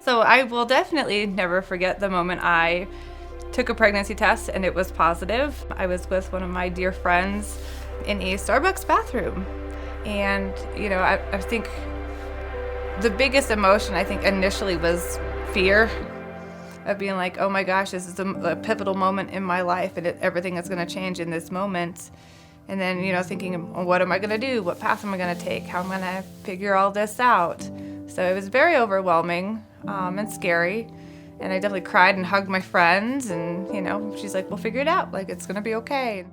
So I will definitely never forget the moment I took a pregnancy test and it was positive. I was with one of my dear friends in a Starbucks bathroom. And, I think the biggest emotion I think initially was fear of being like, oh my gosh, this is a pivotal moment in my life and everything is going to change in this moment. And then, thinking, well, what am I going to do? What path am I going to take? How am I going to figure all this out? So it was very overwhelming and scary. And I definitely cried and hugged my friends. And, she's like, we'll figure it out. Like, it's going to be okay.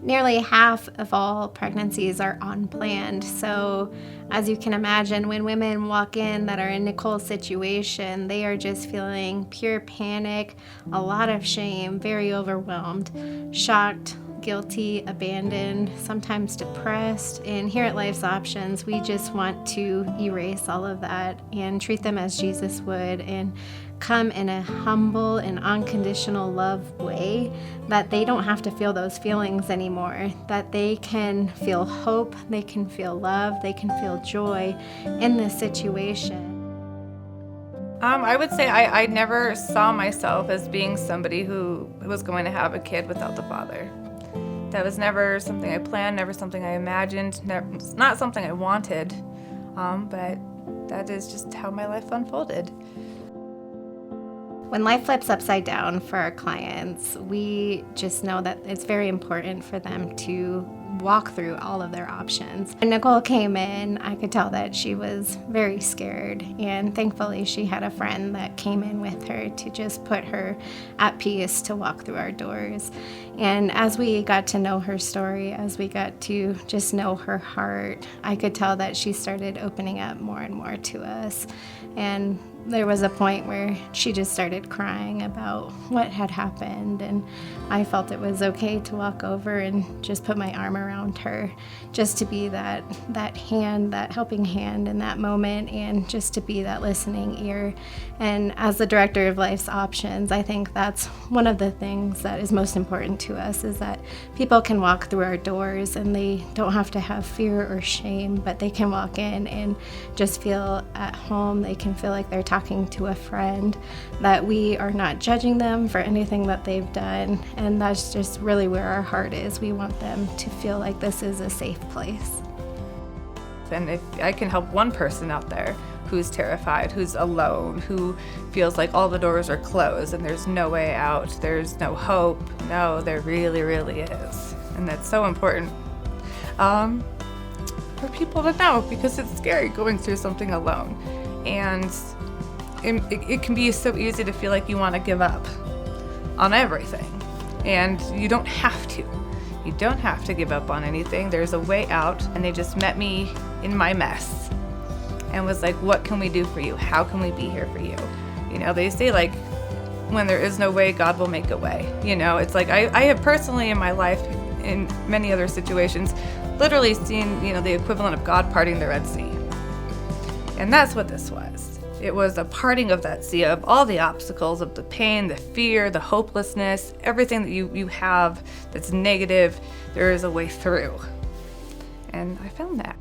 Nearly half of all pregnancies are unplanned. So as you can imagine, when women walk in that are in Nicole's situation, they are just feeling pure panic, a lot of shame, very overwhelmed, shocked, guilty, abandoned, sometimes depressed. And here at Life's Options, we just want to erase all of that and treat them as Jesus would and come in a humble and unconditional love way, that they don't have to feel those feelings anymore, that they can feel hope, they can feel love, they can feel joy in this situation. I would say I never saw myself as being somebody who was going to have a kid without the father. That was never something I planned, never something I imagined, it's not something I wanted, but that is just how my life unfolded. When life flips upside down for our clients, we just know that it's very important for them to walk through all of their options. When Nicole came in, I could tell that she was very scared, and thankfully she had a friend that came in with her to just put her at peace to walk through our doors. And as we got to know her story, as we got to just know her heart, I could tell that she started opening up more and more to us. And there was a point where she just started crying about what had happened, and I felt it was okay to walk over and just put my arm around her, just to be that hand, that helping hand in that moment, and just to be that listening ear. And as the director of Life's Options, I think that's one of the things that is most important to us, is that people can walk through our doors and they don't have to have fear or shame, but they can walk in and just feel at home. They can feel like they're talking to a friend, that we are not judging them for anything that they've done. And that's just really where our heart is. We want them to feel like this is a safe place. And if I can help one person out there who's terrified, who's alone, who feels like all the doors are closed and there's no way out, there's no hope, no, there really, really is. And that's so important for people to know, because it's scary going through something alone. And it can be so easy to feel like you want to give up on everything. And you don't have to. You don't have to give up on anything. There's a way out. And they just met me in my mess and was like, what can we do for you? How can we be here for you? They say, like, when there is no way, God will make a way. It's like I have personally in my life, in many other situations, literally seen, the equivalent of God parting the Red Sea. And that's what this was. It was a parting of that sea, of all the obstacles, of the pain, the fear, the hopelessness, everything that you have that's negative. There is a way through. And I found that.